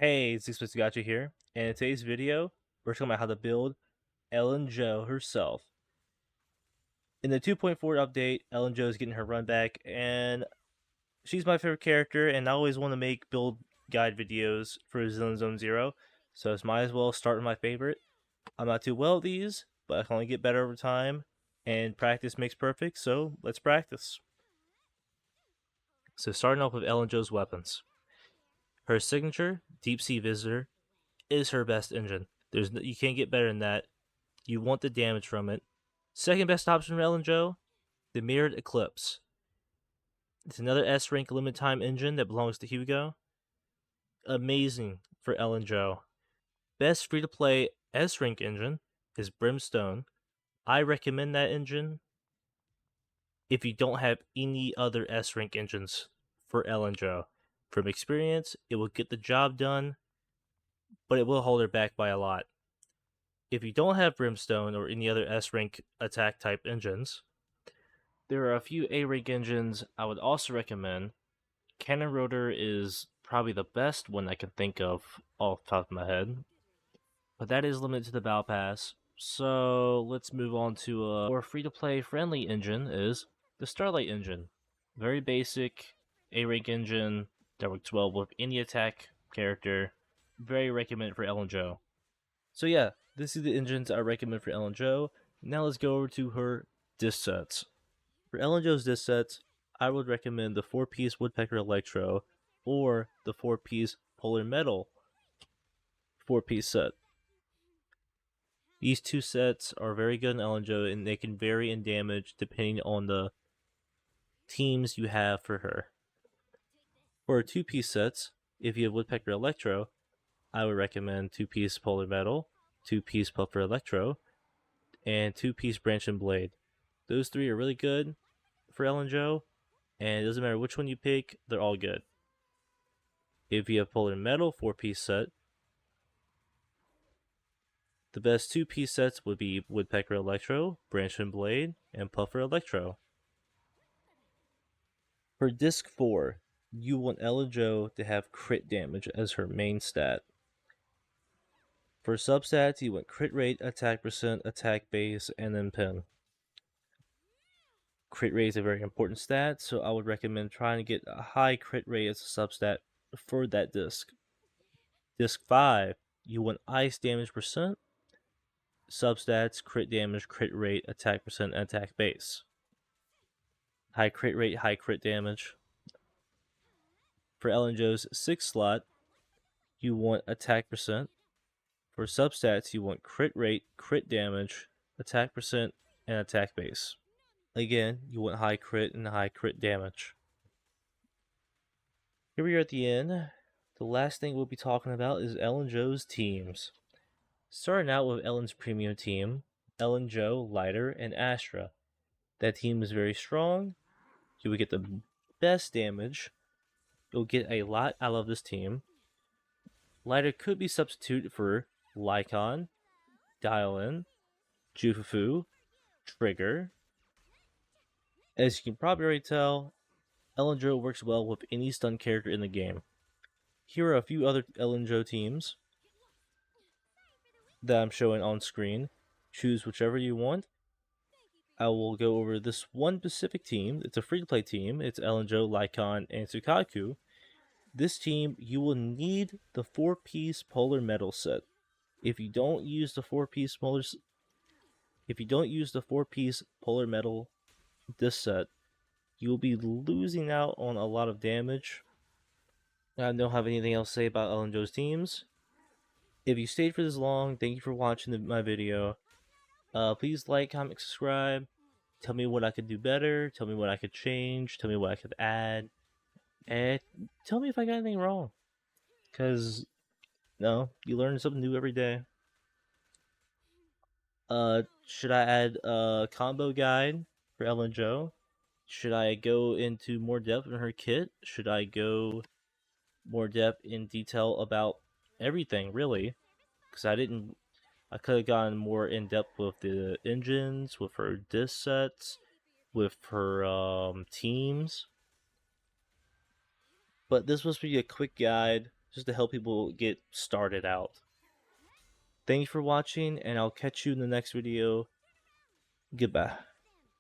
Hey, it's Zenless Gotcha here, and in today's video, we're talking about how to build Ellen Jo herself. In the 2.4 update, Ellen Jo is getting her run back, and she's my favorite character, and I always want to make build guide videos for Zenless Zone Zero, so it's might as well start with my favorite. I'm not too well at these, but I can only get better over time, and practice makes perfect, so let's practice. So starting off with Ellen Jo's weapons. Her signature, Deep Sea Visitor, is her best engine. You can't get better than that. You want the damage from it. Second best option for Ellen Jo, the Mirrored Eclipse. It's another S rank limited time engine that belongs to Hugo. Amazing for Ellen Jo. Best free to play S rank engine is Brimstone. I recommend that engine if you don't have any other S rank engines for Ellen Jo. From experience, it will get the job done, but it will hold her back by a lot. If you don't have Brimstone or any other S rank attack type engines, there are a few A rank engines I would also recommend. Cannon Rotor is probably the best one I can think of off the top of my head, but that is limited to the Battle Pass. So let's move on to a more free to play friendly engine is the Starlight engine. Very basic A rank engine that works well with any attack character. Very recommended for Ellen Jo. So yeah, this is the engines I recommend for Ellen Jo. Now let's go over to her disc sets. For Ellen Jo's disc sets, I would recommend the 4-piece Woodpecker Electro or the 4-piece Polar Metal 4-piece set. These two sets are very good in Ellen Jo, and they can vary in damage depending on the teams you have for her. For 2-piece sets, if you have Woodpecker Electro, I would recommend 2-piece Polar Metal, 2-piece Puffer Electro, and 2-piece Branch and Blade. Those three are really good for Ellen Jo, and it doesn't matter which one you pick, they're all good. If you have Polar Metal 4-piece set, the best 2-piece sets would be Woodpecker Electro, Branch and Blade, and Puffer Electro. For Disc 4, you want Ellen Jo to have crit damage as her main stat. For substats, you want crit rate, attack percent, attack base, and then pin. Crit rate is a very important stat, so I would recommend trying to get a high crit rate as a substat for that disc. Disc 5, you want ice damage percent, substats, crit damage, crit rate, attack percent, and attack base. High crit rate, high crit damage. For Ellen Jo's 6th slot, you want attack percent. For substats, you want crit rate, crit damage, attack percent, and attack base. Again, you want high crit and high crit damage. Here we are at the end. The last thing we'll be talking about is Ellen Jo's teams. Starting out with Ellen's premium team, Ellen Jo, Lighter, and Astra. That team is very strong. You will get the best damage. You'll get a lot out of this team. Lighter could be substituted for Lycon, Dial-In, Jufufu, Trigger. As you can probably already tell, Ellen Jo works well with any stun character in the game. Here are a few other Ellen Jo teams that I'm showing on screen. Choose whichever you want. I will go over this one specific team. It's a free-to-play team. It's Ellen Jo, Lycon, and Tsukaku. This team, you will need the 4-piece Polar Metal set. If you don't use the 4-piece Polar Metal this set, you will be losing out on a lot of damage. I don't have anything else to say about Ellen Jo's teams. If you stayed for this long, thank you for watching my video. Please like, comment, subscribe. Tell me what I could do better. Tell me what I could change. Tell me what I could add. And tell me if I got anything wrong. Because, no, you learn something new every day. Should I add a combo guide for Ellen Jo? Should I go into more depth in her kit? Should I go more depth in detail about everything, really? Because I could have gone more in depth with the engines, with her disc sets, with her teams. But this was be a quick guide just to help people get started out. Thank you for watching, and I'll catch you in the next video. Goodbye.